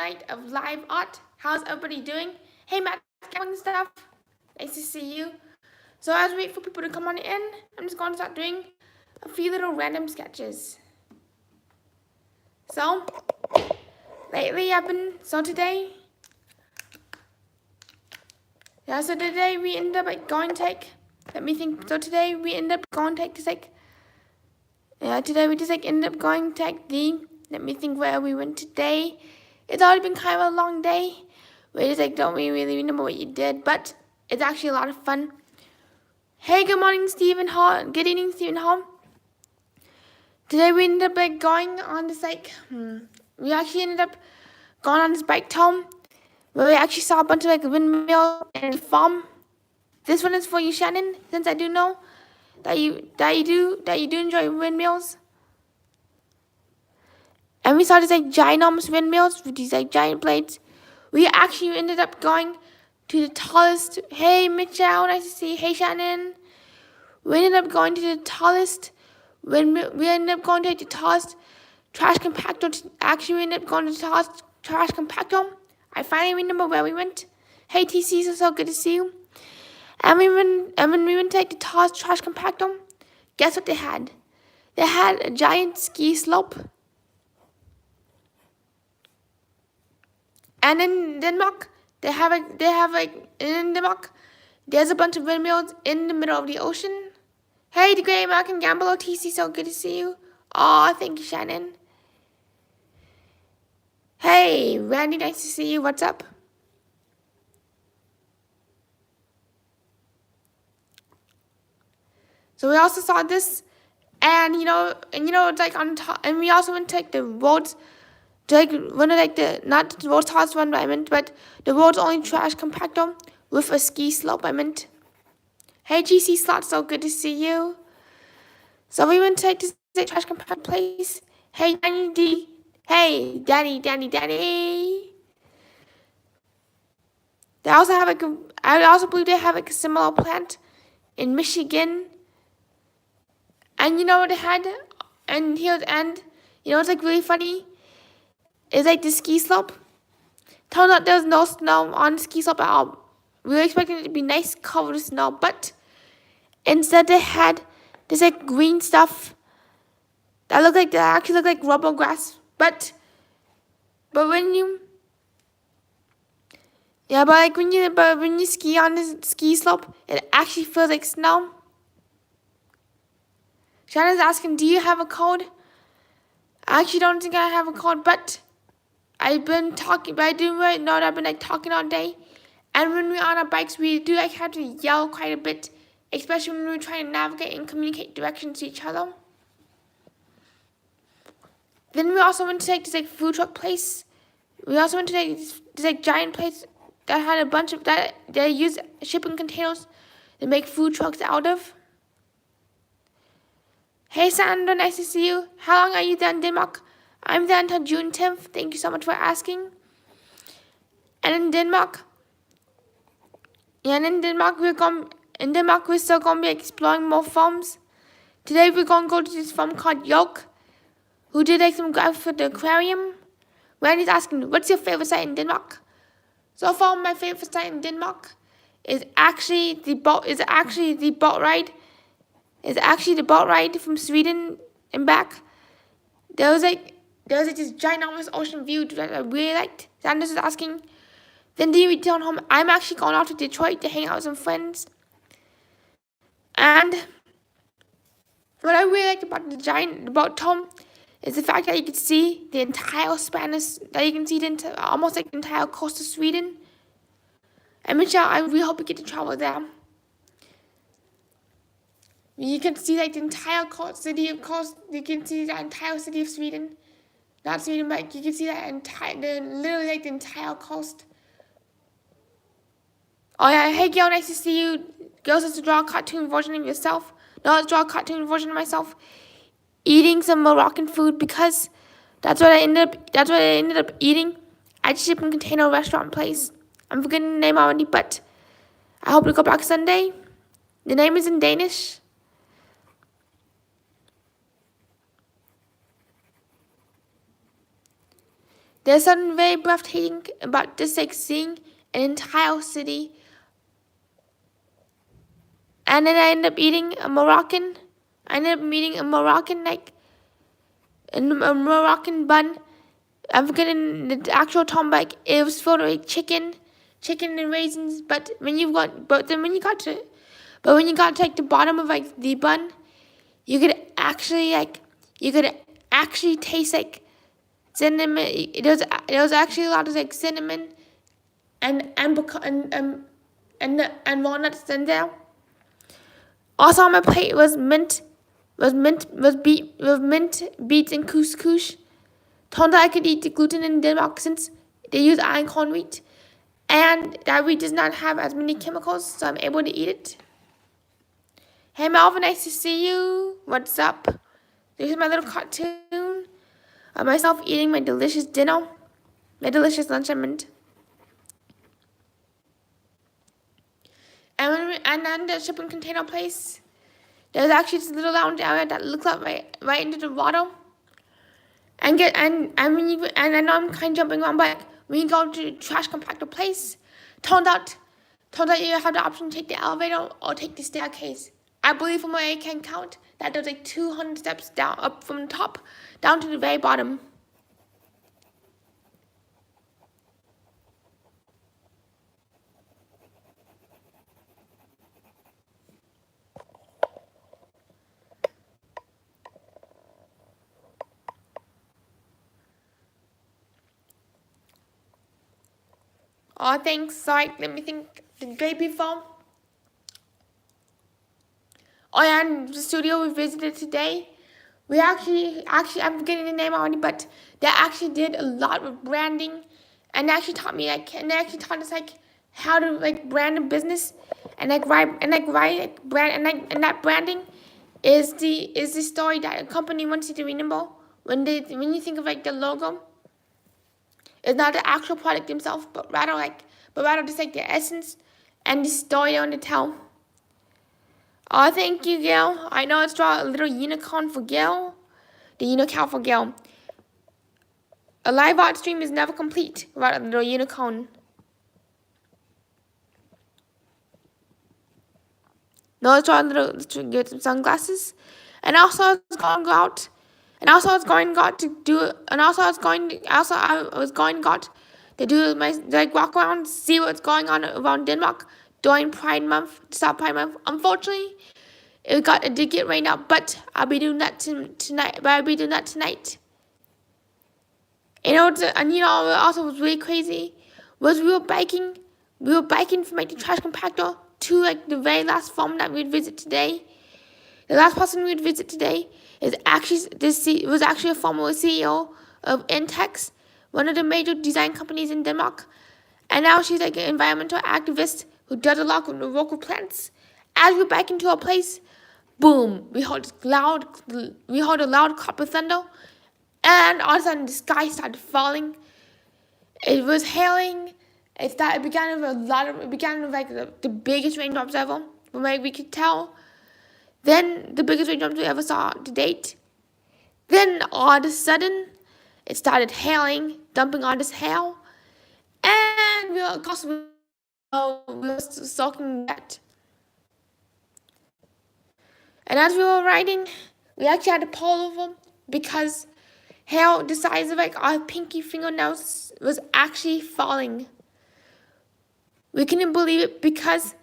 night of live art. How's everybody doing? Hey, Matt, and stuff. Nice to see you. So as we wait for people to come on in, I'm just going to start doing a few little random sketches. So lately today we ended up going to take. Let me think. So today we ended up going to take today we just ended up going to take the. Let me think where we went today. It's already been kind of a long day. We just don't really remember what you did, but it's actually a lot of fun. Hey, good morning, Stephen Hall. Good evening, Stephen Hall. Today we ended up going on this we actually ended up going on this bike tour where we actually saw a bunch of windmills and a farm. This one is for you, Shannon, since I do know that you do enjoy windmills. And we saw these ginormous windmills with these giant blades. We actually ended up going to the tallest. Hey, Mitchell, nice to see you. Hey, Shannon. We ended up going to the tallest windmill. We ended up going to the tallest trash compactor. Actually, we ended up going to the tallest trash compactor. I finally remember where we went. Hey, TC, so good to see you. And when we went to the tallest trash compactor, guess what they had? They had a giant ski slope. And in Denmark, in Denmark, there's a bunch of windmills in the middle of the ocean. Hey, the Great American Gambler, TC, so good to see you. Oh, thank you, Shannon. Hey, Randy, nice to see you. What's up? So we also saw this, and it's on top, and we also went to the roads. One of not the world's tallest one, but the world's only trash compactor with a ski slope, Hey, GC Slot, so good to see you. So we went to this trash compactor place. Hey, Danny D. Hey, Danny. They also have I also believe they have a similar plant in Michigan. And you know what they had? And it's really funny. It's the ski slope. Turns out there's no snow on the ski slope at all. We were expecting it to be nice, covered with snow, but instead they had this green stuff that actually looked like rubber grass. But when you when you ski on the ski slope, it actually feels like snow. Shannon's asking, do you have a code? I actually don't think I have a code, but I've been talking, but I do know that I've been talking all day. And when we're on our bikes, we do have to yell quite a bit, especially when we're trying to navigate and communicate directions to each other. Then we also went to this food truck place. We also went to this giant place that had a bunch of that they use shipping containers to make food trucks out of. Hey Sandra, nice to see you. How long are you there in Denmark? I'm there until June 10th. Thank you so much for asking. And in Denmark, we're still gonna be exploring more farms. Today we're gonna go to this farm called Yoke, who did some graphics for the aquarium. Randy's asking, what's your favorite site in Denmark? So far, my favorite site in Denmark is actually the boat ride. It's actually the boat ride from Sweden and back. There was this ginormous ocean view that I really liked. Sanders is asking, then do you return home? I'm actually going off to Detroit to hang out with some friends. And what I really liked about the boat tour is the fact that you could see the entire almost the entire coast of Sweden. And Michelle, I really hope you get to travel there. You can see the entire you can see the entire city of Sweden. Not Sweden, but you can see literally the entire coast. Oh yeah, hey Gail, nice to see you. Girls has to draw a cartoon version of yourself. No, let's draw a cartoon version of myself eating some Moroccan food because that's what I ended up eating at the shipping container restaurant place. I'm forgetting the name already, but I hope to go back Sunday. The name is in Danish. There's something very breathtaking about just like seeing an entire city. And then I ended up eating a Moroccan. I ended up eating a Moroccan a Moroccan bun. I'm forgetting the actual term, like it was filled with chicken and raisins. But when you got to like the bottom of like the bun, you could actually taste like cinnamon. There was actually a lot of like cinnamon and walnuts in there. Also on my plate was mint, beets, and couscous. Turns out I could eat the gluten in Denmark since they use einkorn wheat, and that wheat does not have as many chemicals, so I'm able to eat it. Hey Melvin, nice to see you. What's up? This is my little cartoon of myself eating my delicious dinner, my delicious lunch, I meant. And then the shipping container place, there's actually this little lounge area that looks up right into the water. And I know I'm kind of jumping around, but when you go to the trash compactor place, turns out you have the option to take the elevator or take the staircase. I believe from what I can count that there's like 200 steps down up from the top down to the very bottom. Oh, thanks. Sorry, let me think. The day before. Oh yeah, and the studio we visited today. We actually, I'm forgetting the name already, but they actually did a lot of branding, and they actually taught us like how to like brand a business, and that branding is the story that a company wants you to remember when you think of like the logo. It's not the actual product themselves, but rather just like the essence and the story they want to tell. Oh, thank you, Gail. I know it's draw a little unicorn for Gail. The unicorn for Gail. A live art stream is never complete without a little unicorn. No, let's draw a little. Let's get some sunglasses. And also, I was going out. And also, I was going out to do. And also, I was going out to do my like walk around, see what's going on around Denmark during Pride Month, start Pride Month. Unfortunately, it did get rained out, but I'll be doing that tonight. And you know what also was really crazy was we were biking from like the trash compactor to like the very last farm that we'd visit today. The last person we'd visit today was actually a former CEO of Intex, one of the major design companies in Denmark, and now she's like an environmental activist who does a lot with the local plants. As we bike into a place, boom! We heard a loud clap of thunder, and all of a sudden the sky started falling. It was hailing. It began with like the biggest raindrops ever, from what we could tell. Then the biggest raindrops we ever saw to date. Then all of a sudden, it started hailing, dumping all this hail, and we were soaking wet. And as we were riding, we actually had to pull over because hail the size of like our pinky fingernails was actually falling. We couldn't believe it because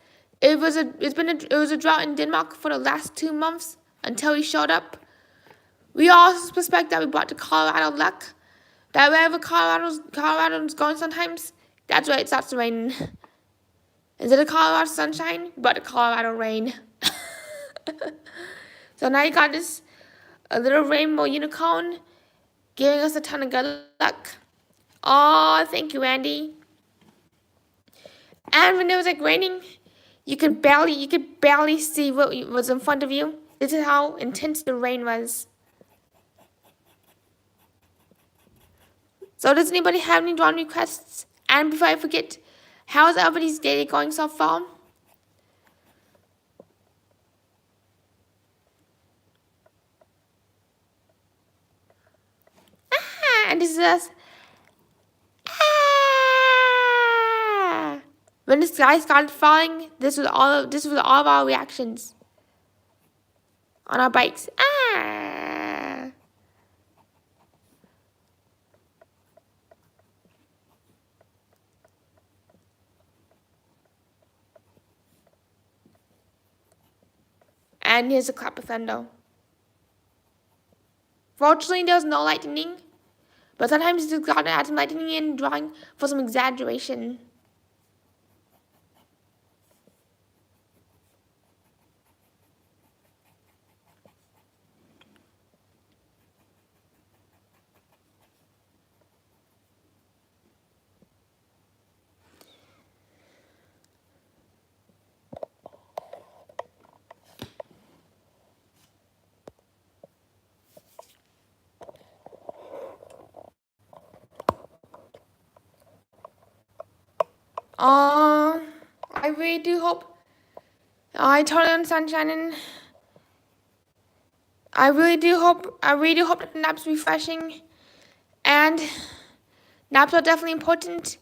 it was a drought in Denmark for the last 2 months until he showed up. We also suspect that we brought the Colorado luck. That wherever Colorado's going sometimes, that's where it starts to rain. Instead of Colorado sunshine, we brought the Colorado rain. So now you got a little rainbow unicorn giving us a ton of good luck. Oh, thank you, Andy. And when it was like raining, you could barely see what was in front of you. This is how intense the rain was. So does anybody have any drawing requests? And before I forget, how's everybody's day going so far? And this is us. When the sky started falling, this was all of our reactions on our bikes. Ah! And here's a clap of thunder. Fortunately, there's no lightning, but sometimes you gotta add some lightning in drawing for some exaggeration. I really do hope. I totally understand, Shannon. I really do hope that the nap's refreshing, and naps are definitely important,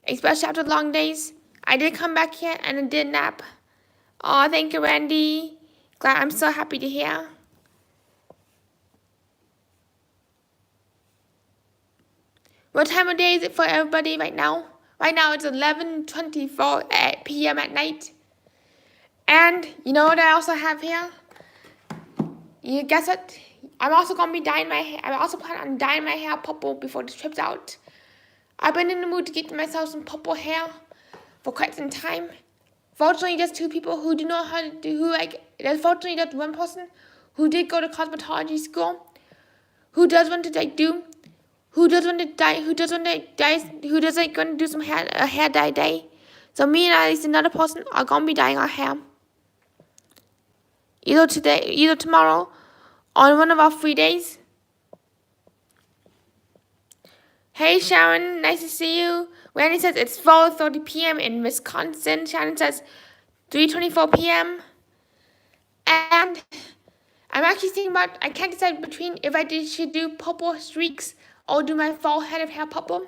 especially after long days. I did come back here and I did nap. Oh, thank you, Randy. I'm so happy to hear. What time of day is it for everybody right now? Right now it's 11:24 p.m. at night. And you know what I also have here? You guess what? I'm also gonna be dyeing my hair. I also plan on dyeing my hair purple before this trip's out. I've been in the mood to get myself some purple hair for quite some time. Fortunately, there's two people who do know how to do, there's fortunately there's one person who did go to cosmetology school, who does want to do some hair dye day. So me and at least another person are gonna be dyeing our hair. Either tomorrow, on one of our free days. Hey Sharon, nice to see you. Randy says it's 4:30 p.m. in Wisconsin. Shannon says 3:24 p.m. And I'm actually thinking about, I can't decide between if I should do purple streaks or do my full head of hair purple.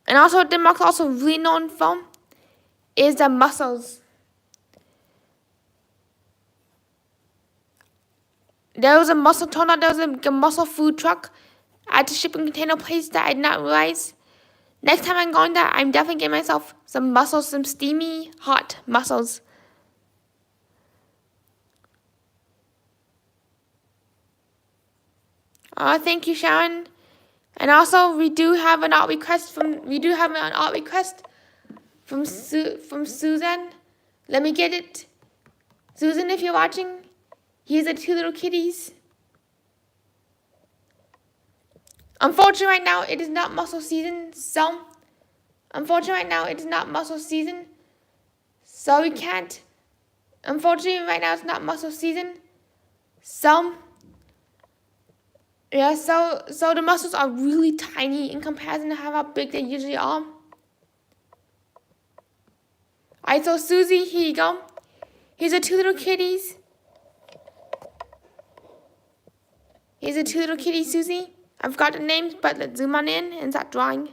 And also, Denmark's also really known for is the mussels. There was a mussel food truck at the shipping container place that I did not realize. Next time I'm going there, I'm definitely getting myself some mussels, some steamy, hot mussels. Thank you, Sharon. And also, we do have an art request from Susan. Let me get it. Susan, if you're watching, here's the two little kitties. Unfortunately, right now, it is not mussel season, so we can't. Unfortunately, right now, it's not mussel season, so yeah, so the mussels are really tiny in comparison to how big they usually are. Alright, so Susie, here you go. Here's the two little kitties. Susie. I've got the names, but let's zoom on in and start drawing.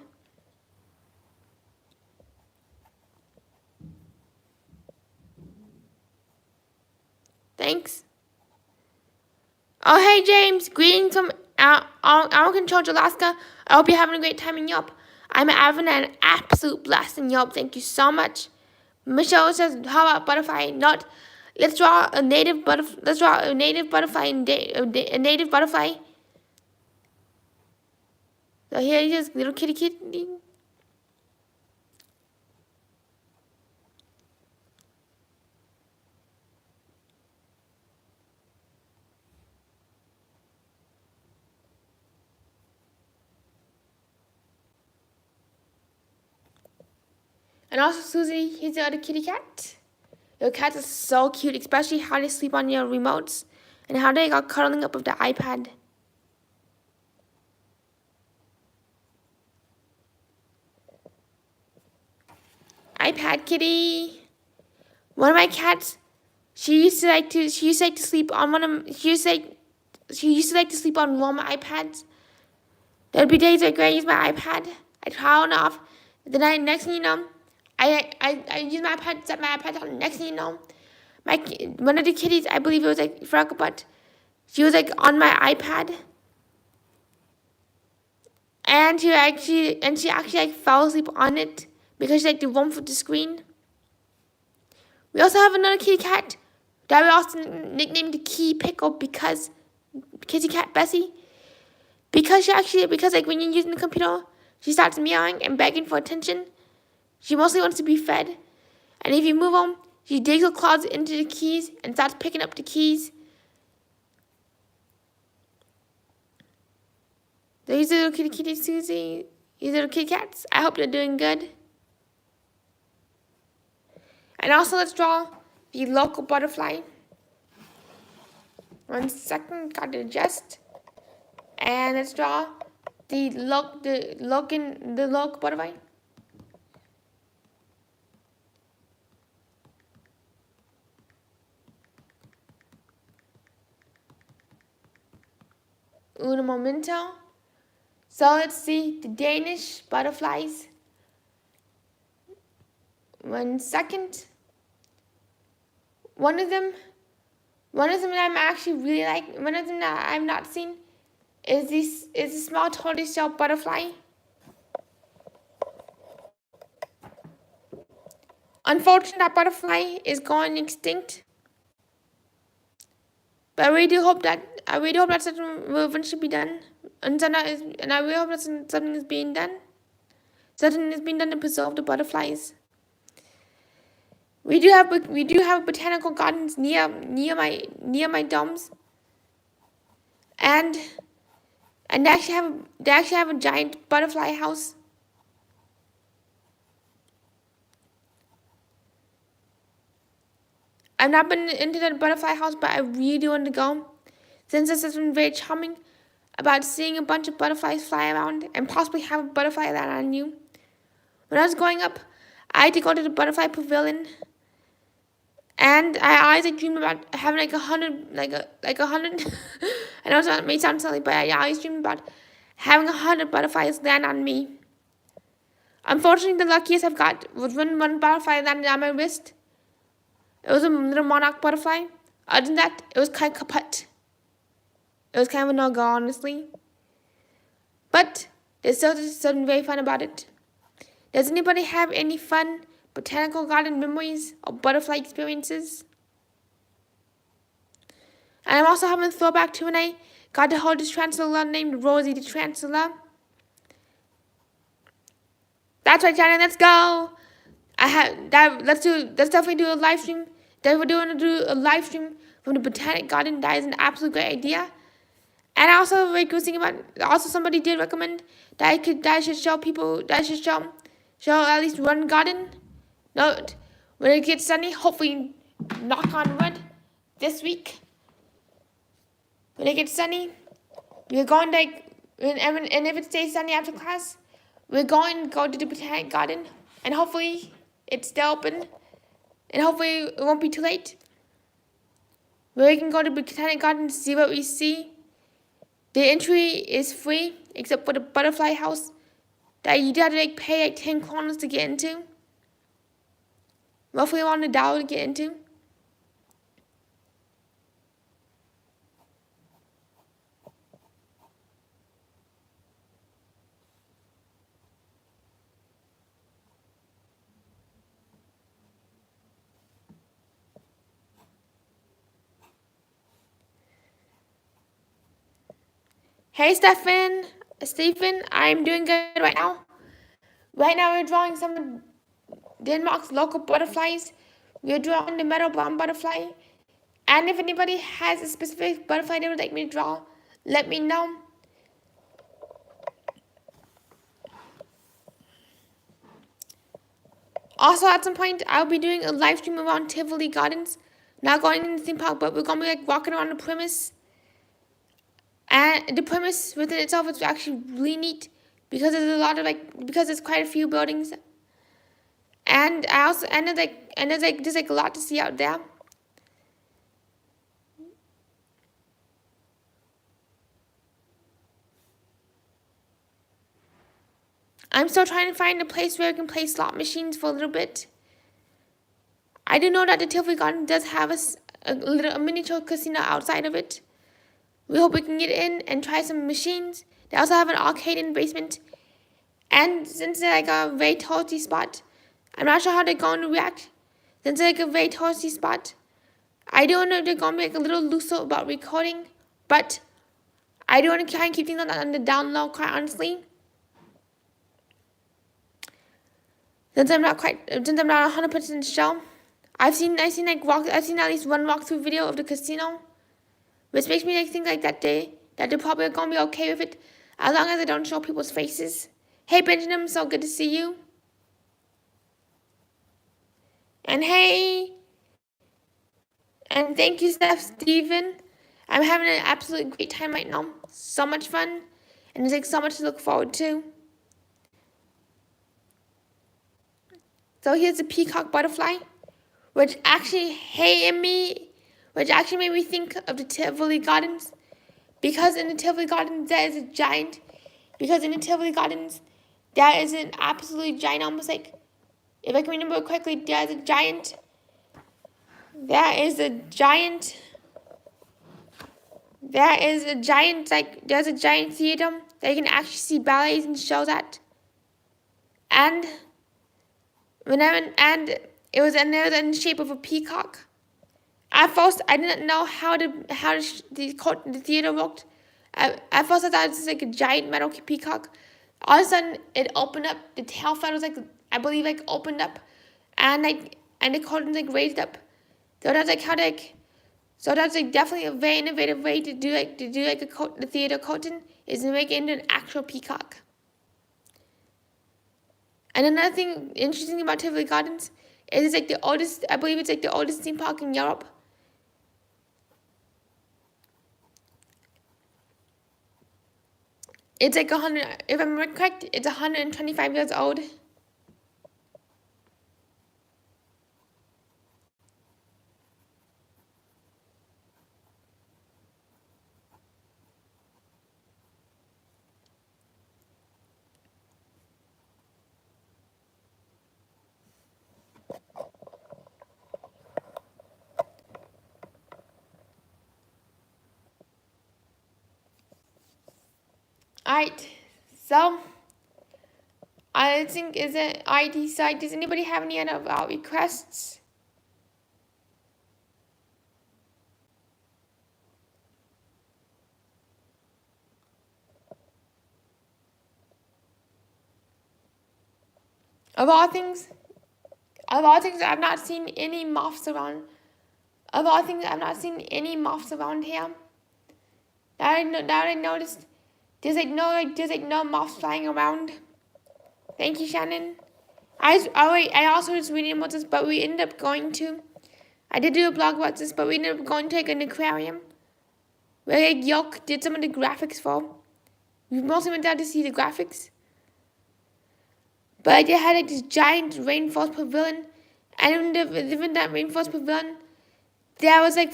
Thanks. Oh, hey, James. Greetings from Anchorage, Alaska. I hope you're having a great time in Yelp. I'm having an absolute blast in Yelp. Thank you so much. Michelle says, "How about butterfly? Let's draw a native butterfly. A native butterfly. So here it is, little kitty. And also, Susie, here's the other kitty cat. Your cats are so cute, especially how they sleep on your remotes and how they got cuddling up with the iPad. iPad kitty. One of my cats, She used to like to sleep on she used to like to sleep on one of my iPads. There'd be days where I use my iPad, I turn off, then next thing you know, I use my iPad, set my iPad on, next thing you know, one of the kitties, I believe it was like Frog, but she was like on my iPad. And she actually like fell asleep on it because she like the warmth of the screen. We also have another kitty cat that we also nicknamed Key Pickle because kitty cat Bessie. Because like when you're using the computer, she starts meowing and begging for attention. She mostly wants to be fed. And if you move on, she digs her claws into the keys and starts picking up the keys. These little kitty Susie, these little kitty cats. I hope they're doing good. And also let's draw the local butterfly. 1 second, gotta adjust. And let's draw the local butterfly. Un momento. So let's see the Danish butterflies. 1 second. One of them that I'm actually really like, one of them that I've not seen is a small tortoiseshell butterfly. Unfortunately, that butterfly is going extinct. But I really do hope that something will eventually be done, and I really hope that something is being done. Something is being done to preserve the butterflies. We do have botanical gardens near my domes, and they actually have a giant butterfly house. I've not been into the butterfly house, but I really do want to go, since this has been very charming about seeing a bunch of butterflies fly around and possibly have a butterfly land on you. When I was growing up, I had to go to the butterfly pavilion, and I always dreamed about having like 100. I know it may sound silly, but I always dreamed about having 100 butterflies land on me. Unfortunately, the luckiest I've got was when one butterfly landed on my wrist. It was a little monarch butterfly. Other than that, it was kind of kaput. It was kind of a no-go, honestly. But there's still something very fun about it. Does anybody have any fun botanical garden memories or butterfly experiences? And I'm also having a throwback to when I got to hold this tarantula named Rosie the tarantula. That's right, Shannon. Let's go. Let's definitely do a live stream. We're going to do a live stream from the botanic garden. That is an absolute great idea. And I also very good thing about. Also, somebody did recommend that I should show people. That I should show at least one garden. No, when it gets sunny, hopefully, knock on wood, this week. When it gets sunny, we're going and if it stays sunny after class, we're going to go to the botanic garden, and hopefully it's still open, and hopefully it won't be too late. We can go to the botanic garden to see what we see. The entry is free, except for the butterfly house that you have to pay 10 kroner to get into. Roughly around $1 to get into. Hey Stephen, I'm doing good right now. Right now we're drawing some of Denmark's local butterflies. We're drawing the meadow brown butterfly. And if anybody has a specific butterfly they would like me to draw, let me know. Also, at some point, I'll be doing a live stream around Tivoli Gardens. Not going in the theme park, but we're going to be walking around the premise. And the premise within itself is actually really neat because there's quite a few buildings. And there's a lot to see out there. I'm still trying to find a place where I can play slot machines for a little bit. I do know that the Tivoli Garden does have a miniature casino outside of it. We hope we can get in and try some machines. They also have an arcade in the basement. And since it's like a very touristy spot, I'm not sure how they're going to react. Since it's like a very touristy spot, I don't know if they're going to be like a little looser about recording. But I do want to try and keep things on the down low, quite honestly. Since I'm not 100% sure. I've seen at least one walkthrough video of the casino, which makes me think like that they're probably gonna be okay with it, as long as they don't show people's faces. Hey Benjamin, so good to see you. And hey, and thank you Steven. I'm having an absolute great time right now. So much fun, and there's like so much to look forward to. So here's the peacock butterfly, which actually made me think of the Tivoli Gardens, because in the Tivoli Gardens there is an absolutely giant, almost like, if I can remember correctly, there's a giant theater that you can actually see ballets and shows at, and it was in the shape of a peacock. At first, I didn't know how the theater worked. At first, I thought it was like a giant metal peacock. All of a sudden, it opened up. The tail feather was opened up, and the curtains raised up. So that's definitely a very innovative way to do the theater curtain, is to make it into an actual peacock. And another thing interesting about Tivoli Gardens is it's the oldest theme park in Europe. It's if I'm correct, it's 125 years old. Alright, so I think is it ID side. Does anybody have any other requests? Of all things, I've not seen any moths around. Here. Now I noticed. There's no moths flying around. Thank you, Shannon. I also was reading about this, but we ended up going to. I did do a blog about this, but we ended up going to an aquarium where Yoke did some of the graphics for. We mostly went down to see the graphics. But they had this giant rainforest pavilion, and in that rainforest pavilion, there was a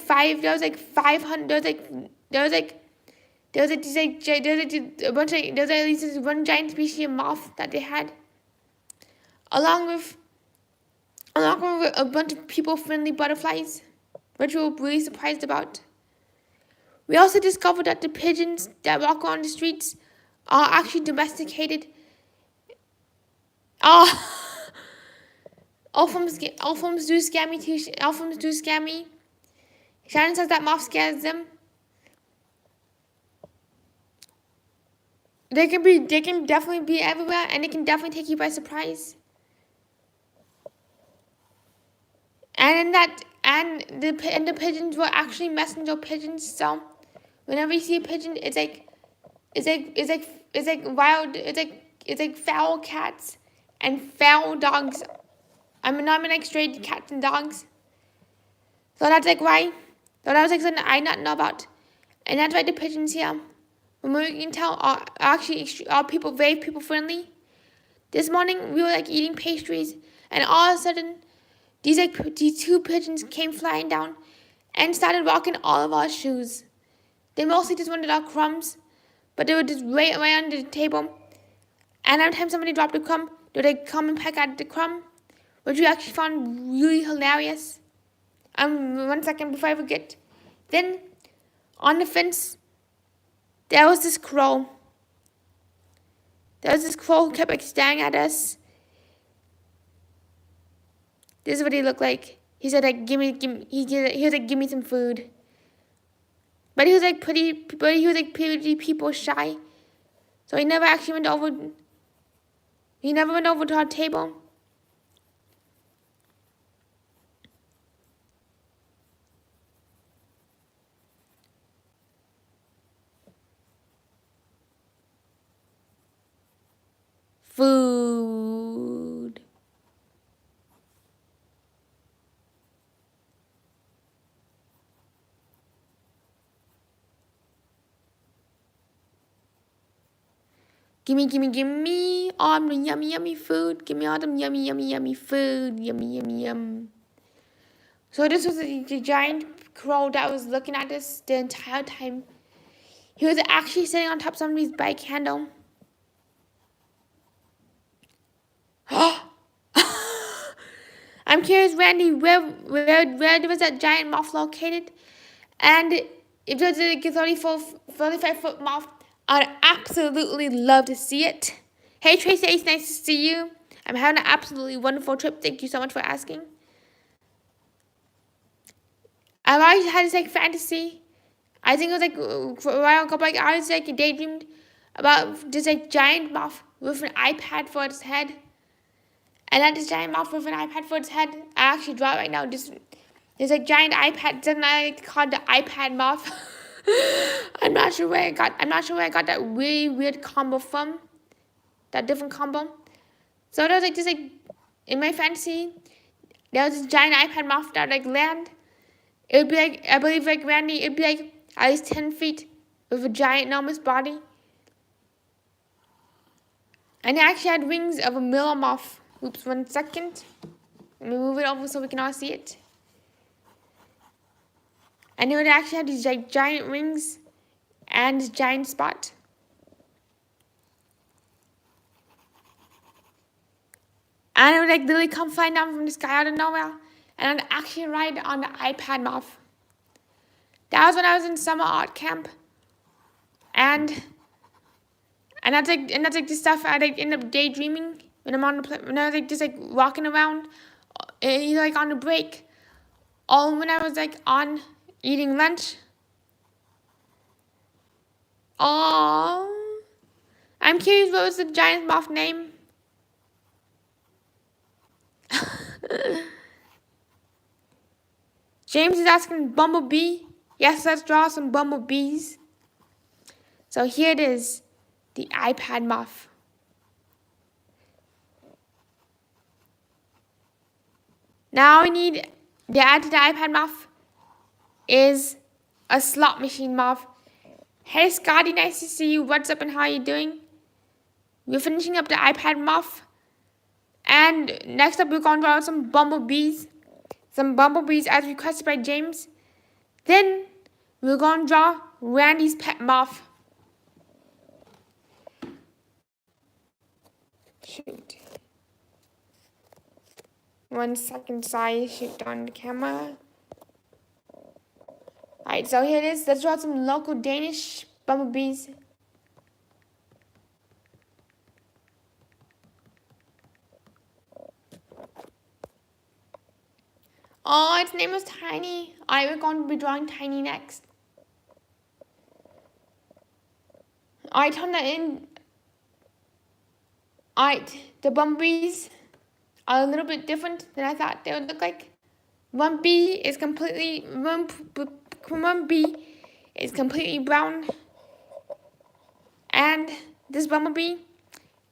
one giant species of moth that they had, along with a bunch of people-friendly butterflies, which we were really surprised about. We also discovered that the pigeons that walk around the streets are actually domesticated. Elfums do scare me too. Elfums do scare me. Shannon says that moth scares them. They can definitely be everywhere, and they can definitely take you by surprise. And the pigeons were actually messenger pigeons. So whenever you see a pigeon, it's like feral cats and feral dogs. I mean straight cats and dogs. So that's why. So that was something I did not know about, and that's why the pigeons here, from what we can tell, are very people friendly. This morning we were eating pastries, and all of a sudden, these two pigeons came flying down, and started walking all of our shoes. They mostly just wanted our crumbs, but they were just right under the table, And every time somebody dropped a crumb, they would come and peck at the crumb, which we actually found really hilarious. 1 second before I forget. Then, on the fence, there was this crow. There was this crow who kept staring at us. This is what he looked like. He said like, he was like, give me some food. But he was like pretty people shy. So he never actually went over. He never went over to our table. Food. Gimme all the yummy food. Give me all them yummy food. Yum. So this was the giant crow that was looking at us the entire time. He was actually sitting on top of somebody's bike handle. I'm curious, Randy, where was that giant moth located? And if there's a 35-foot moth, I'd absolutely love to see it. Hey Tracy, it's nice to see you. I'm having an absolutely wonderful trip. Thank you so much for asking. I've always had this like fantasy. I think it was like for a while ago, like I was like daydreamed about this like giant moth with an iPad for its head. And then this giant moth with an iPad for its head. I actually draw it right now. There's like giant iPad. Doesn't like called the iPad moth. I'm not sure where I got that really weird combo from. That different combo. So there was like this like in my fantasy, there was this giant iPad moth that would like land. It would be like, I believe like Randy, it'd be like at least 10 feet with a giant enormous body. And it actually had wings of a miller moth. Oops, 1 second. Let me move it over so we can all see it. And it would actually have these like giant wings and this giant spot. And it would like literally come flying down from the sky out of nowhere. And I'd actually ride on the iPad moth. That was when I was in summer art camp. And that's like the stuff I like end up daydreaming when I'm on the when I was like just like walking around, either like on a break, or when I was like on eating lunch. Oh, I'm curious, what was the giant moth name? James is asking bumblebee. Yes, let's draw some bumblebees. So here it is, the iPad moth. Now we need to add to the iPad moth is a slot machine moth. Hey Scotty, nice to see you. What's up and how are you doing? We're finishing up the iPad moth. And next up we're going to draw some bumblebees. Some bumblebees as requested by James. Then we're going to draw Randy's pet moth. Shoot. 1 second, sorry, shoot on the camera. Alright, so here it is. Let's draw some local Danish bumblebees. Oh, its name was Tiny. Alright, we're going to be drawing Tiny next. Alright, turn that in. Alright, the bumblebees are a little bit different than I thought they would look like. One bee is completely brown, and this bumblebee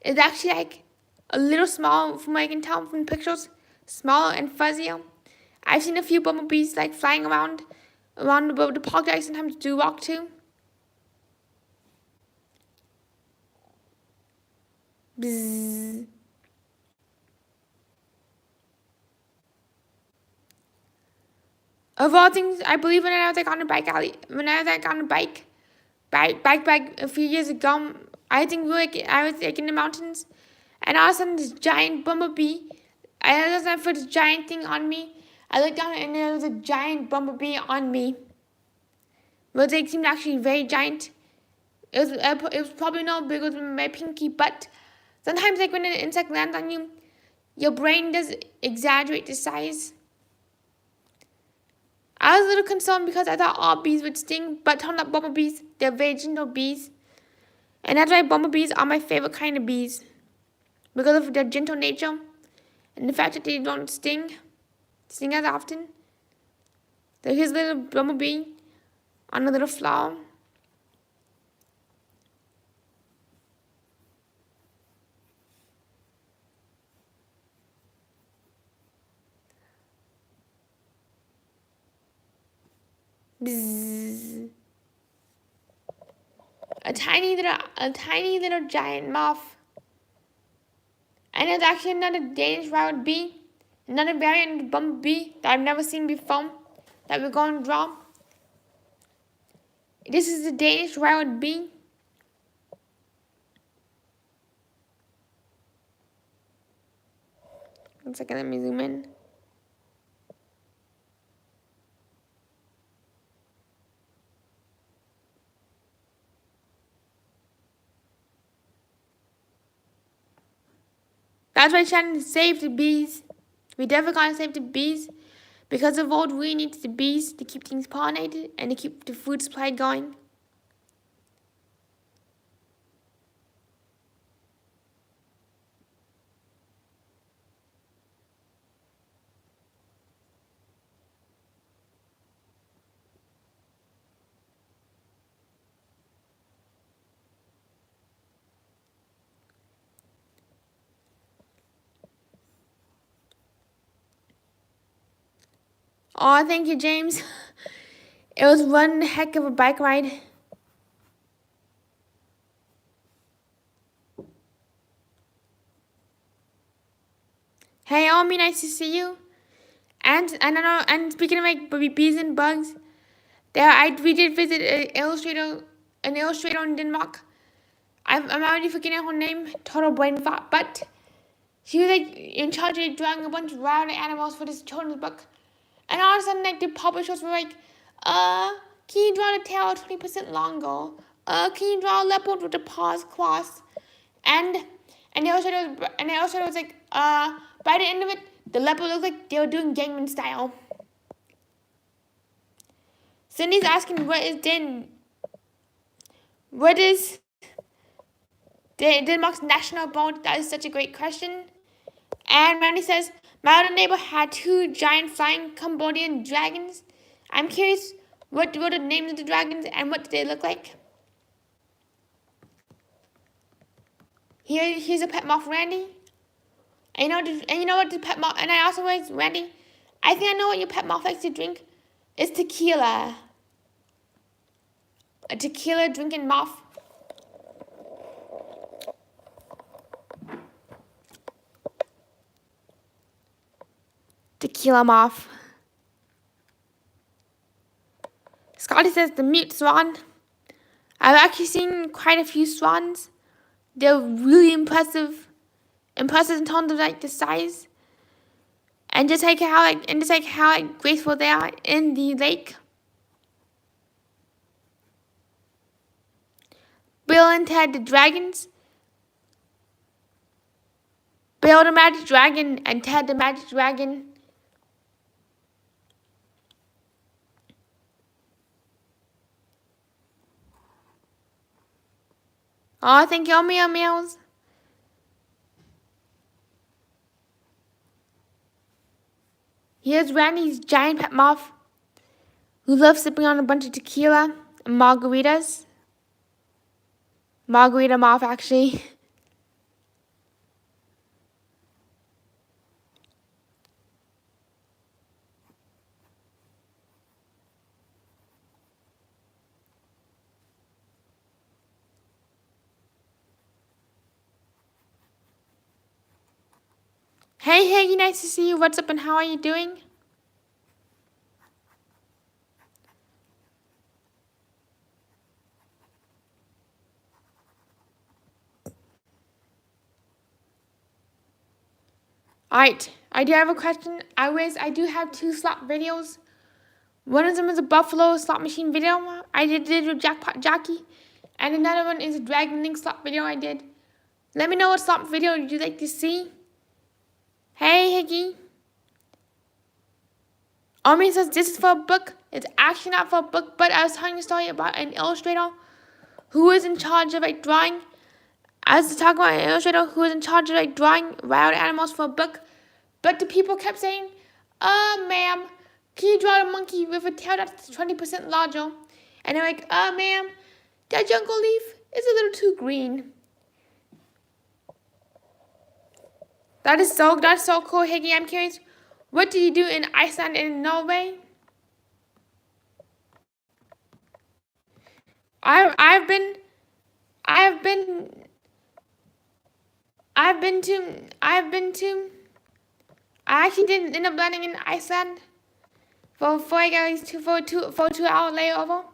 is actually like a little small from what I can tell from pictures, smaller and fuzzier. I've seen a few bumblebees like flying around the park that I sometimes do walk to. Bzzz. Of all things, I believe when I was like on a bike a few years ago, I was like in the mountains, and all of a sudden this giant bumblebee. I was for this giant thing on me. I looked down and there was a giant bumblebee on me. But they seemed actually very giant. It was probably no bigger than my pinky, but sometimes like when an insect lands on you, your brain does exaggerate the size. I was a little concerned because I thought all bees would sting, but turned out bumblebees, they're very gentle bees. And that's why bumblebees are my favorite kind of bees. Because of their gentle nature and the fact that they don't sting as often. So here's a little bumblebee on a little flower. Bzzz. A tiny little giant moth. And it's actually another Danish wild bee, another variant of the bumblebee that I've never seen before, that we're going to draw. This is the Danish wild bee. One second, let me zoom in. That's why Shannon saved the bees. We definitely gotta save the bees because the world really needs the bees to keep things pollinated and to keep the food supply going. Oh, thank you, James. It was one heck of a bike ride. Hey, Omi, nice to see you. And I don't know. And speaking of like bees and bugs, we did visit an illustrator in Denmark. I'm already forgetting her name. Total brain fart, but she was like in charge of drawing a bunch of wild animals for this children's book. And all of a sudden, like the publishers were like, can you draw the tail 20% longer? Can you draw a leopard with the paws crossed? And the illustrator was like, by the end of it, the leopard looked like they were doing Gangnam Style. Cindy's asking, what is Denmark's national bird? That is such a great question. And Randy says, my other neighbor had 2 giant flying Cambodian dragons. I'm curious, what were the names of the dragons and what did they look like? Here's a pet moth, Randy. And you know what the pet moth, and I also raised Randy. I think I know what your pet moth likes to drink. It's tequila. A tequila drinking moth. Tequila moth. Scotty says the mute swan. I've actually seen quite a few swans. They're really impressive in terms of like the size, and just like how graceful they are in the lake. Bill and Ted the dragons. Bill the magic dragon and Ted the magic dragon. Oh, thank you, meow meows. Here's Randy's giant pet moth, who loves sipping on a bunch of tequila and margaritas. Margarita moth, actually. Hey, Haggy, nice to see you. What's up and how are you doing? Alright, I do have a question. I do have 2 slot videos. One of them is a Buffalo slot machine video I did with Jackpot Jockey. And another one is a Dragon Link slot video I did. Let me know what slot video you'd like to see. Hey, Higgy. Army says this is for a book. It's actually not for a book, but I was telling a story about an illustrator who is in charge of like drawing. I was talking about an illustrator who is in charge of like drawing wild animals for a book. But the people kept saying, ma'am, can you draw a monkey with a tail that's 20% larger? And they're like, ma'am, that jungle leaf is a little too green. That's so cool, Higgy. I'm curious, what did you do in Iceland and in Norway? I actually didn't end up landing in Iceland for 2 hour layover.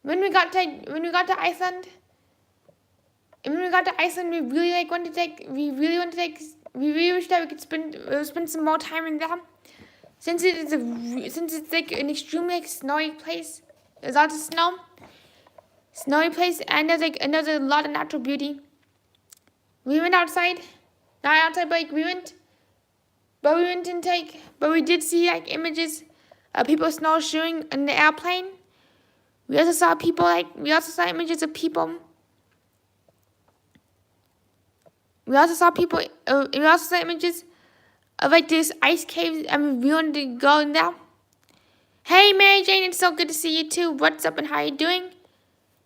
When we got to Iceland, we really wanted that we could spend some more time in there. Since it's like an extremely like snowy place. There's lots of snowy place, and there's a lot of natural beauty. We went outside, not outside, but like we we did see like images of people snowshoeing in the airplane. We also saw images of people. We also saw images of like this ice caves, and we wanted to go in there. Hey, Mary Jane, it's so good to see you too. What's up and how you doing?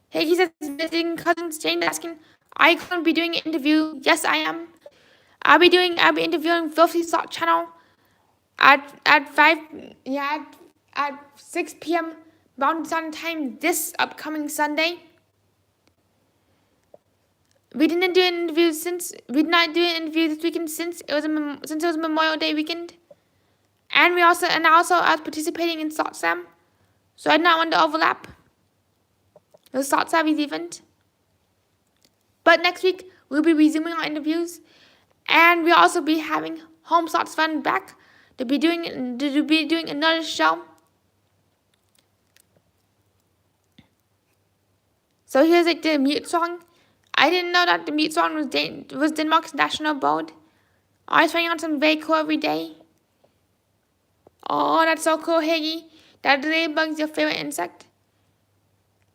Hey, he says visiting cousins. Jane asking, are you going to be doing an interview? Yes, I am. I'll be interviewing Filthy Slot Channel at 6 p.m. Mountain Standard Time this upcoming Sunday. We did not do an interview this weekend since it was Memorial Day weekend. And I was participating in Slot Slam, so I did not want to overlap the Slot Savvy's event. But next week we'll be resuming our interviews, and we'll also be having Home Slots Fun back to be doing another show. So here's like the mute song. I didn't know that the mute song was Denmark's national bird. I was finding out something very cool every day. Oh, that's so cool, Higgy. That ladybug's your favorite insect.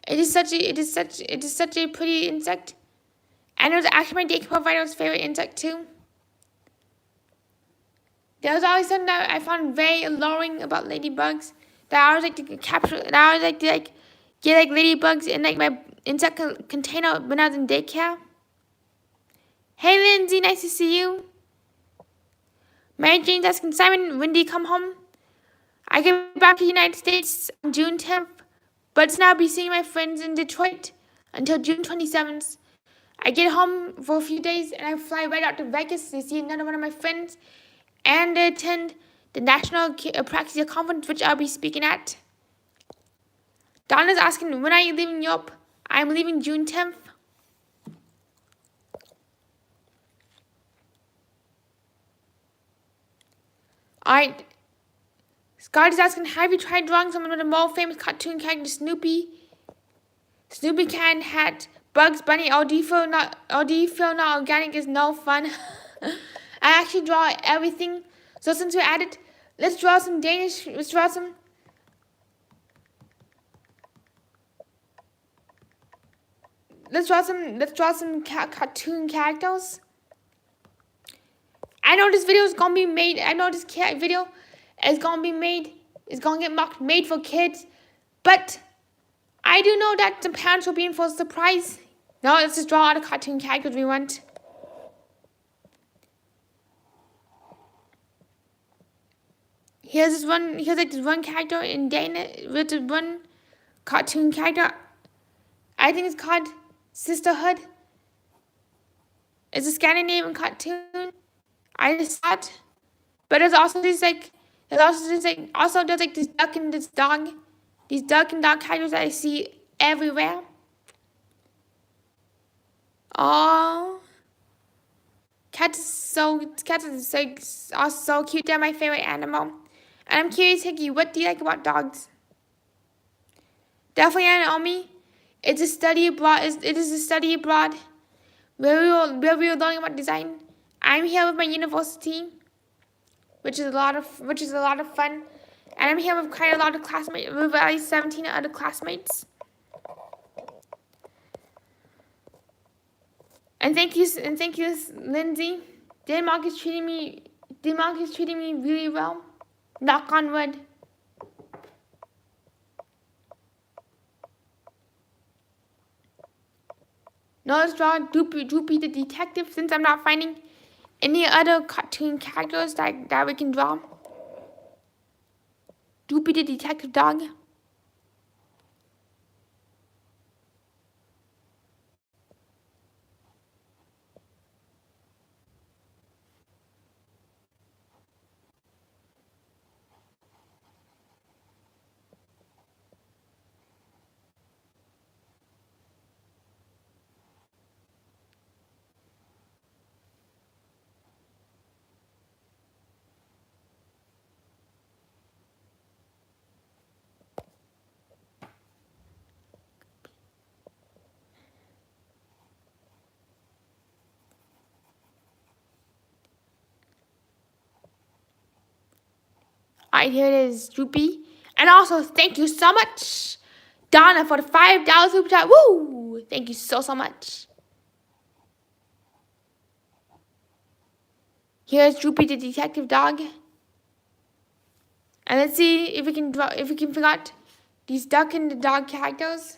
It is such a pretty insect. And it was actually my daycare provider's favorite insect too. There was always something that I found very alluring about ladybugs. That I always like to capture. That I always like to get ladybugs in like my insect container when I was in daycare. Hey, Lindsay, nice to see you. Mary Jane's asking, Simon, when do you come home? I get back to the United States on June 10th, but now I'll be seeing my friends in Detroit until June 27th. I get home for a few days and I fly right out to Vegas to see another one of my friends and attend the National Praxia Conference, which I'll be speaking at. Donna's asking, when are you leaving Europe? I'm leaving June 10th. Alright. Scott is asking, have you tried drawing someone with a more famous cartoon character, Snoopy? Snoopy Cat Hat, Bugs Bunny, or do you feel not organic is no fun? I actually draw everything. So since we're at it, let's draw some cartoon characters. I know this video is gonna be made. I know this video is gonna be made. It's gonna get mocked, made for kids. But I do know that the parents will be in for a surprise. Now let's just draw all the cartoon characters we want. Here's like this one character in Dana with this one cartoon character. I think it's called Sisterhood. It's a Scandinavian cartoon. I just thought, but there's this duck and this dog, these duck and dog characters that I see everywhere. Oh, are so cute. They're my favorite animal. And I'm curious, Hickey, what do you like about dogs? Definitely, Naomi. It's a study abroad. It is a study abroad where we will learning about design. I'm here with my university, which is a lot of fun, and I'm here with quite a lot of classmates. With at least 17 other classmates. And thank you, Lindsay. Denmark is treating me really well. Knock on wood. Now let's draw Droopy the detective, since I'm not finding any other cartoon characters that we can draw. Droopy the detective dog. Alright, here it is, Droopy. And also, thank you so much, Donna, for the $5 super chat. Woo! Thank you so much. Here's Droopy the detective dog. And let's see if we can figure out these duck and the dog characters.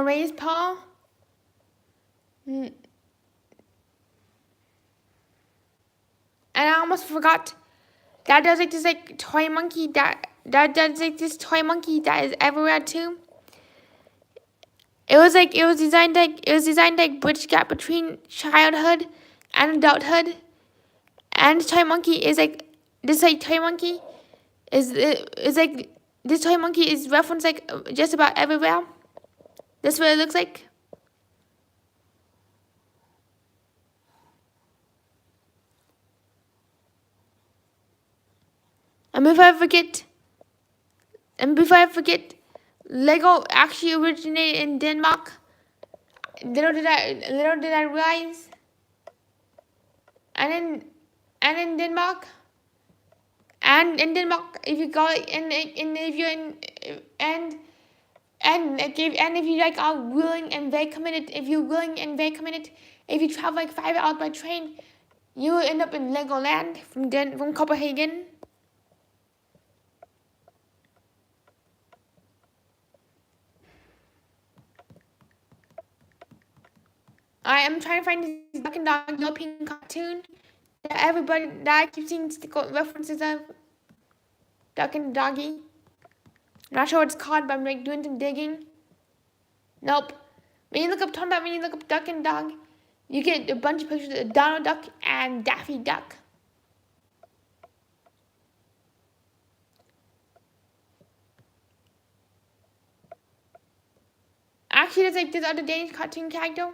Raised paw. And I almost forgot that there's like this toy monkey that this toy monkey that is everywhere too. It was designed like bridge gap between childhood and adulthood. And the toy monkey is like this toy monkey is like this toy monkey is referenced like just about everywhere. That's what it looks like. And before I forget, Lego actually originated in Denmark. Little did I realize. And in Denmark, if you go if you are willing and very committed, if you travel like 5 hours by train, you will end up in Legoland from Copenhagen. I am trying to find this Duck and Dog European cartoon that I keep seeing references of. Duck and Doggy. Not sure what it's called, but I'm like doing some digging. Nope. When you look up Duck and Dog, you get a bunch of pictures of Donald Duck and Daffy Duck. Actually, there's like this other Danish cartoon character.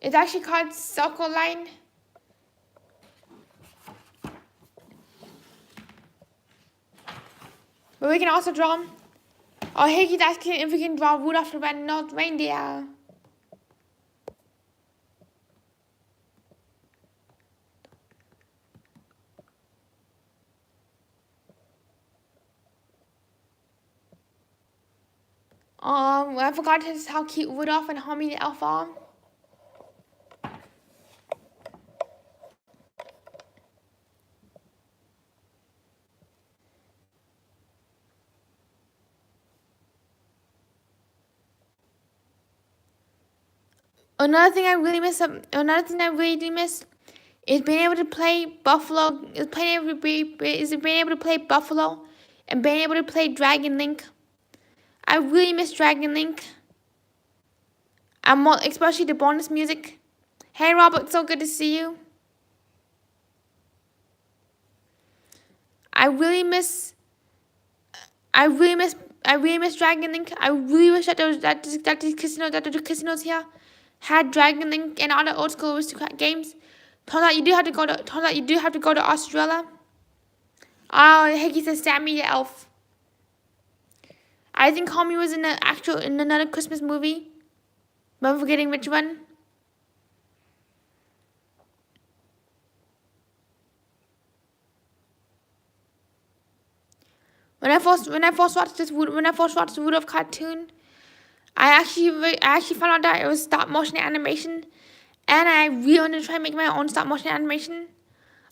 It's actually called Circle Line. But we can also draw. Oh, Hickey's asking if we can draw Rudolph the Red-Nosed Reindeer. I forgot how cute Rudolph and Homie the Elf are. Another thing I really miss is being able to play Buffalo. Is being able to play Buffalo and being able to play Dragon Link. I really miss Dragon Link. And more, especially the bonus music. Hey Robert, so good to see you. I really miss Dragon Link. I really wish that these casinos here had Dragon Link and other old school aristocrat games. Turns out you do have to go to Australia. Oh, Hickey says Sammy the Elf. I think Homie was in another Christmas movie. But I'm forgetting which one. When I first watched the Rudolph cartoon, I actually found out that it was stop motion animation, and I really wanted to try and make my own stop motion animation.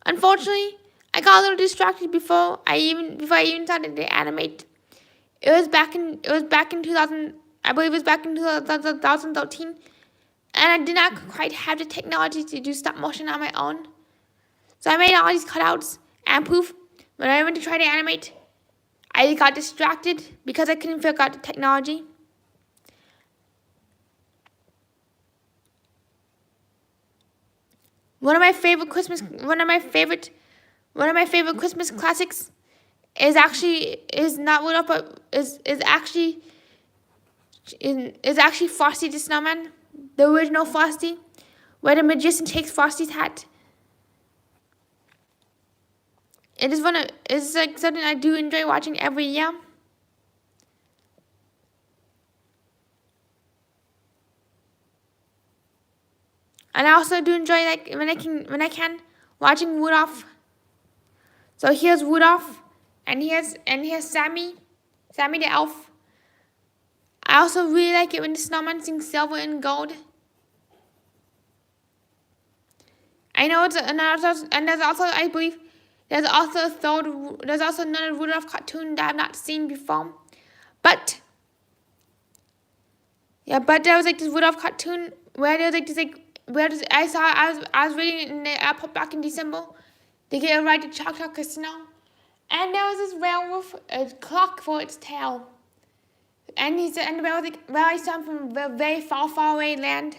Unfortunately, I got a little distracted before I even started to animate. It was back in 2000. I believe it was back in 2013, and I did not quite have the technology to do stop motion on my own. So I made all these cutouts, and poof, when I went to try to animate, I got distracted because I couldn't figure out the technology. One of my favorite Christmas classics is not Rudolph, but is actually Frosty the Snowman, the original Frosty, where the magician takes Frosty's hat. It's like something I do enjoy watching every year. And I also do enjoy, like, when I can watching Rudolph. So here's Rudolph, and here's Sammy the Elf. I also really like it when the snowman sings Silver and Gold. I know there's also I believe there's also another Rudolph cartoon that I've not seen before, but there was like this Rudolph cartoon where there was like this I was reading it in the airport back in December. They get a ride to Choctaw Casino, and there was this werewolf, a clock for its tail, and the werewolf like, where I saw him from a very far away land.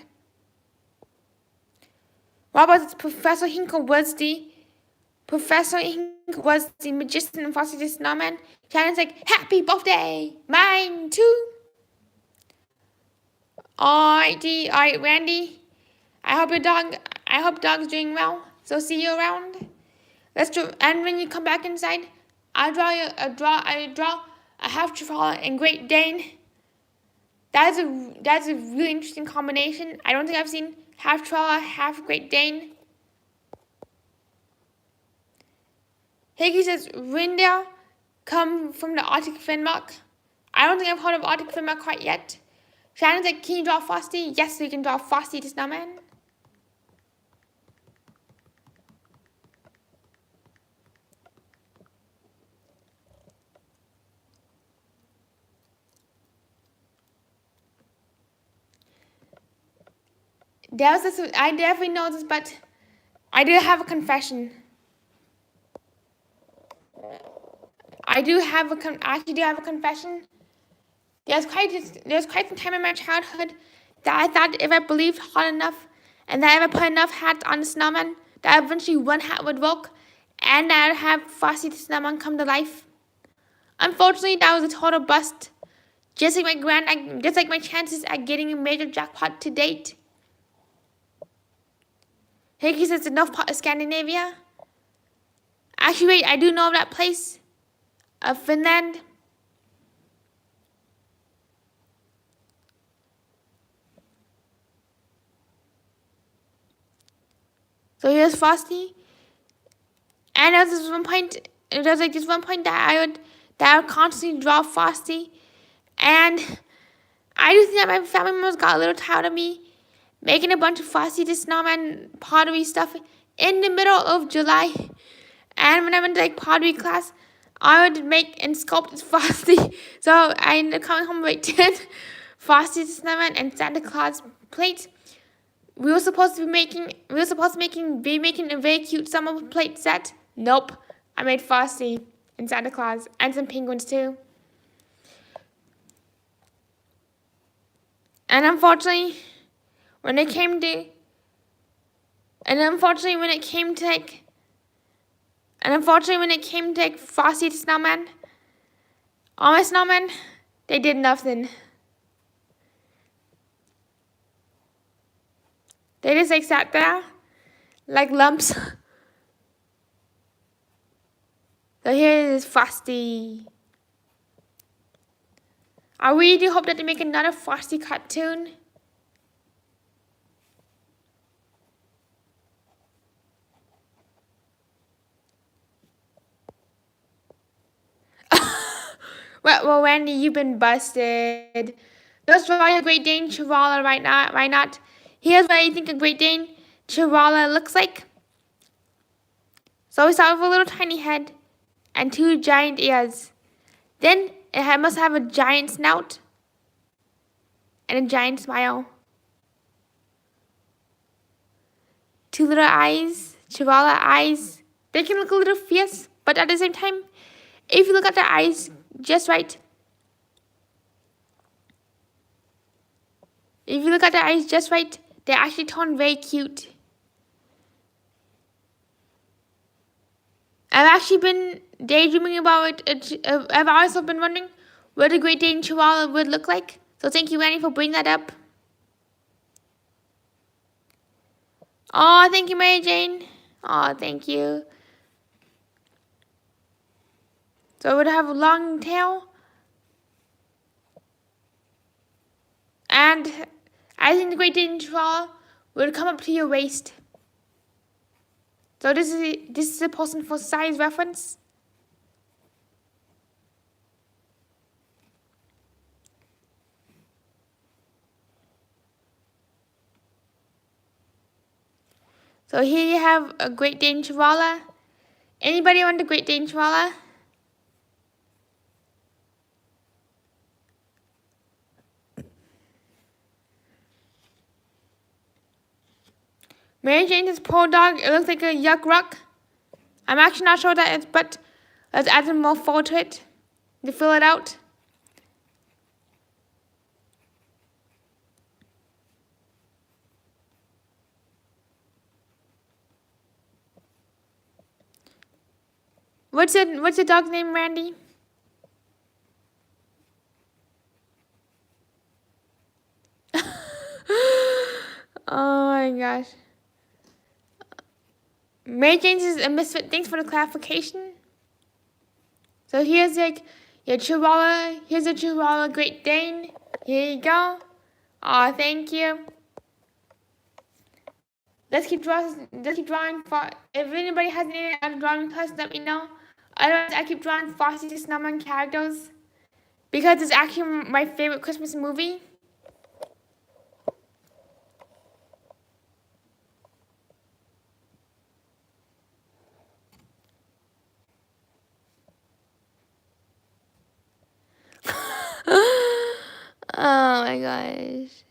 Robert, Professor Hinkle was the magician and Frosty the Snowman. Shannon's like, happy birthday! Mine too! Alright, Randy. I hope dog's doing well. So see you around. And when you come back inside, I'll draw a half Trafalgar and Great Dane. That's a really interesting combination. I don't think I've seen half Trafalgar, half Great Dane. Hickey says reindeer come from the Arctic Finnmark. I don't think I've heard of Arctic Finnmark quite yet. Shannon's like, can you draw Frosty? Yes, we can draw Frosty the Snowman. I definitely know this, but I do have a confession. I actually do have a confession. There's quite some time in my childhood that I thought if I believed hard enough and that if I put enough hats on the snowman, that eventually one hat would work and that I'd have Frosty the Snowman come to life. Unfortunately, that was a total bust. Just like my chances at getting a major jackpot to date. Hickey says the North part of Scandinavia. Actually, wait, I do know of that place. Finland. So here's Frosty. And there was this one point that I would constantly draw Frosty. And I do think that my family members got a little tired of me making a bunch of Frosty the Snowman pottery stuff in the middle of July. And when I went to like pottery class, I would make and sculpt this Frosty. So I ended up coming home with 10 Frosty the Snowman and Santa Claus plates. We were supposed to be making a very cute summer plate set. Nope. I made Frosty and Santa Claus and some penguins too. And unfortunately, when it came to Frosty the Snowman, all my snowmen, they did nothing. They just like sat there like lumps. So here is Frosty. I really do hope that they make another Frosty cartoon. Well, Randy, you've been busted. Just drawing a Great Dane Chihuahua right now. Why not? Here's what I think a Great Dane Chihuahua looks like. So we start with a little tiny head and 2 giant ears. Then it must have a giant snout and a giant smile. 2 little eyes, Chihuahua eyes. They can look a little fierce, but at the same time, if you look at the eyes just right, they actually turn very cute. I've actually been daydreaming about it. I've also been wondering what a Great Dane Chihuahua would look like. So thank you, Randy, for bringing that up. Oh, thank you, Mary Jane. Oh, thank you. So it would have a long tail. And I think the Great Dane Chihuahua would come up to your waist. So this is a person for size reference. So here you have a Great Dane Chihuahua. Anybody want a Great Dane Chihuahua? Mary Jane's poor dog, it looks like a yuck ruck. I'm actually not sure what that is, but let's add some more fur to it to fill it out. What's your dog's name, Randy? Oh my gosh. Mary Jane's is a misfit. Thanks for the clarification. So here's like your Chihuahua. Here's a Chihuahua Great Dane. Here you go. Aw, thank you. Let's keep drawing. For if anybody has any other drawing class, let me know. Otherwise, I keep drawing Frosty the Snowman characters because it's actually my favorite Christmas movie. Oh my gosh.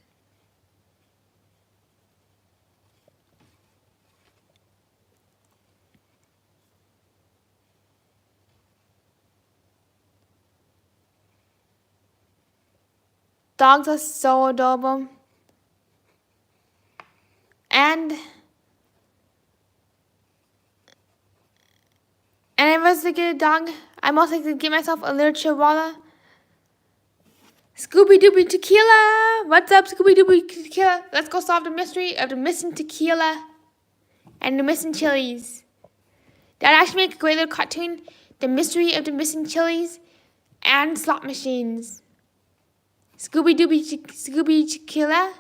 Dogs are so adorable. And if I was to get a dog, I'm also going to give myself a little Chihuahua. Scooby-Dooby Tequila! What's up, Scooby-Dooby Tequila? Let's go solve the mystery of the missing tequila and the missing chilies. That'd actually make a great little cartoon. The mystery of the missing chilies and slot machines. Scooby Tequila.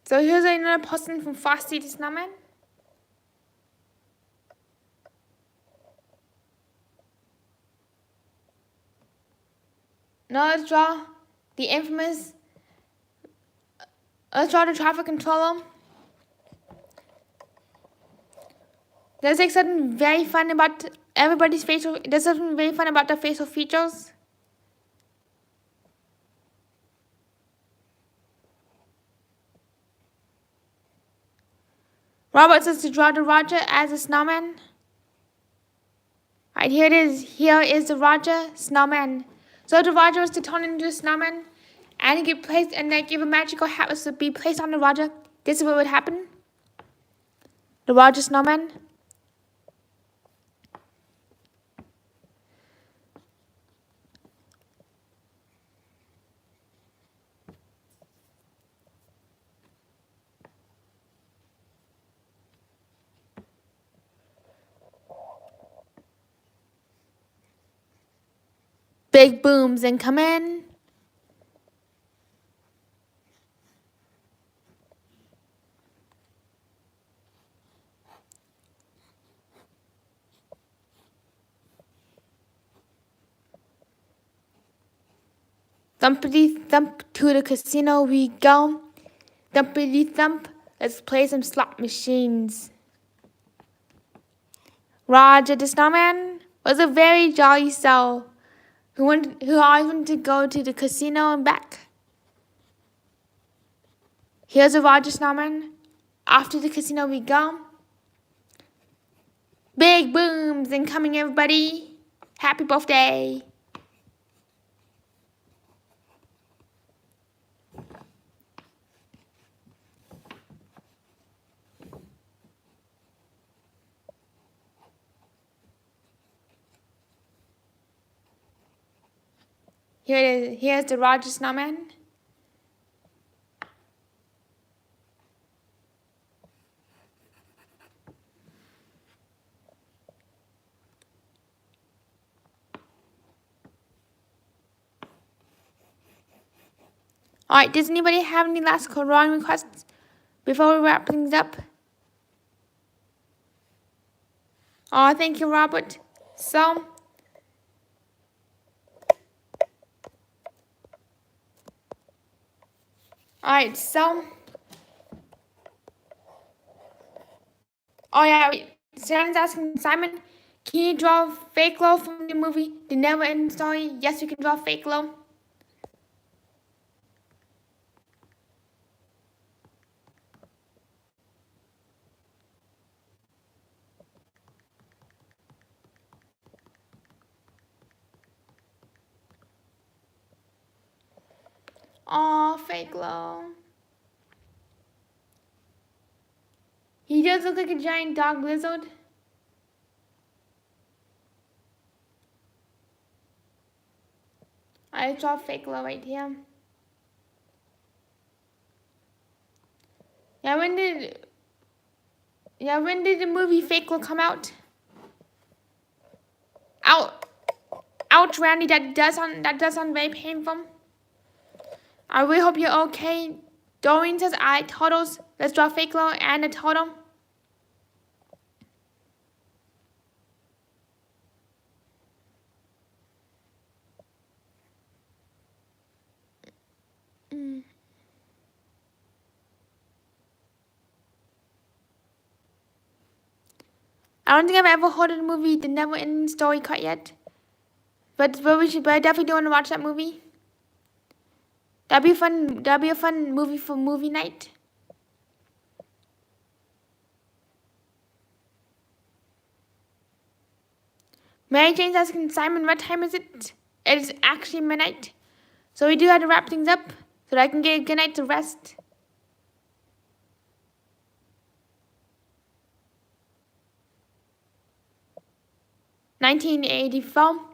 So here's another person from Frosty the Snowman. Now let's draw the infamous. Let's draw the traffic controller. There's like something very fun about everybody's facial. There's something very fun about the facial features. Robert says to draw the Roger as a snowman. Alright, here it is. Here is the Roger snowman. So the Roger was to turn into a snowman and get placed, and like if a magical hat was to be placed on the Roger, this is what would happen. The Roger snowman. Big booms and come in. Thumpity thump, to the casino we go. Thumpity thump, let's play some slot machines. Roger the snowman was a very jolly soul who always wanted to go to the casino and back. Here's a Roger snowman. After the casino we go. Big booms incoming, everybody. Happy birthday. Here it is. Here's the Roger snowman. Alright, does anybody have any last drawing requests before we wrap things up? Oh, thank you, Robert. So, alright, so, oh yeah, Shannon's asking Simon, can you draw Fake Lo from the movie The Never Ending Story? Yes, you can draw Fake Lo. Oh, Fake Lo. He does look like a giant dog lizard. I draw Fake Lo right here. Yeah, when did the movie Fake Lo come out? Ouch, Randy, that does sound very painful. I really hope you're okay. Doreen says, alright, totals. Let's draw Fake Lo and a total. I don't think I've ever heard of the movie The Never Ending Story quite yet. But I definitely do want to watch that movie. That'd be a fun movie for movie night. Mary Jane's asking Simon, what time is it? It is actually midnight. So we do have to wrap things up so that I can get a good night to rest. (1984).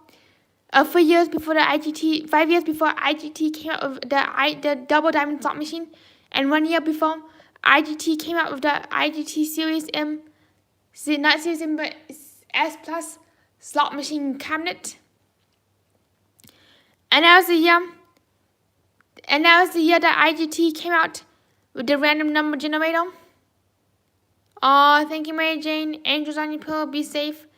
5 years before IGT came out with the Double Diamond slot machine, and 1 year before IGT came out with the IGT Series M, not Series M, but S Plus slot machine cabinet. And that was the year that IGT came out with the random number generator. Oh, thank you, Mary Jane. Angels on your pillow. Be safe.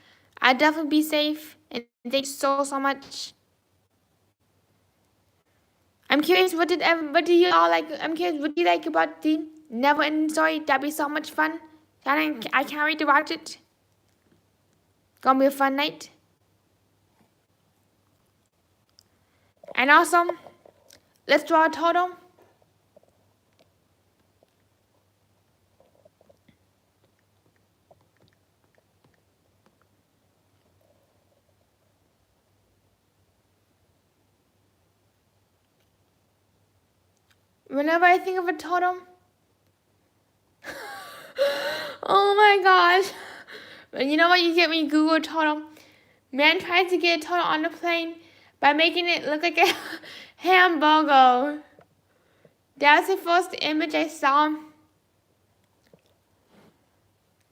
I'll definitely be safe. And thank you so much. I'm curious, what do you all like? I'm curious, what do you like about the Never Ending Story? That'd be so much fun. I can't wait to watch it. Gonna be a fun night. And also, let's draw a total. Whenever I think of a totem, oh my gosh. You know what you get when you Google totem? Man tries to get a totem on the plane by making it look like a hamburger. That was the first image I saw.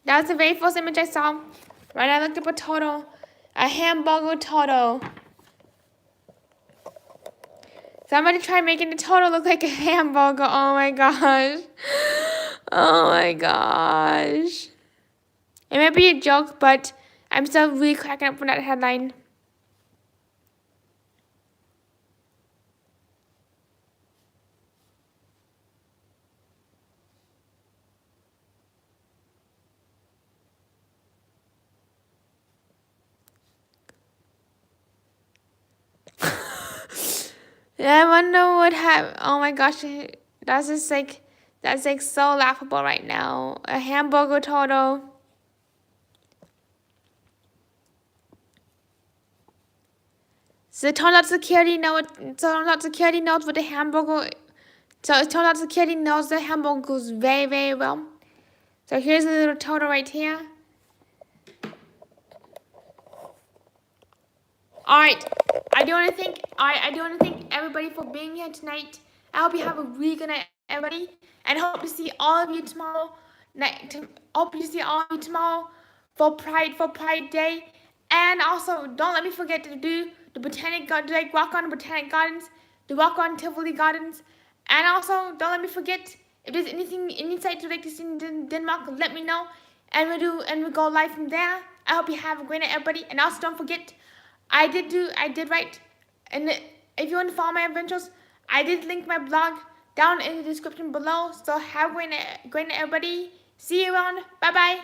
That was the very first image I saw when I looked up a totem. A hamburger totem. Somebody tried making the totem look like a hamburger. Oh my gosh. Oh my gosh. It might be a joke, but I'm still really cracking up from that headline. I wonder what happened. Oh my gosh, that's like so laughable right now. A hamburger total. So it turned out security knows what the hamburger. So it turned out security knows the hamburgers very, very well. So here's a little total right here. Alright, I do want to thank everybody for being here tonight. I hope you have a really good night, everybody, and hope to see all of you tomorrow for Pride Day. And also, don't let me forget to do the walk on the Botanic Gardens, the walk on Tivoli Gardens, and also don't let me forget, if there's any sites you'd like to see in Denmark, let me know, and we'll go live from there. I hope you have a great night, everybody, and also don't forget, I did write, and if you want to follow my adventures, I did link my blog down in the description below. So have a great night, everybody. See you around. Bye bye.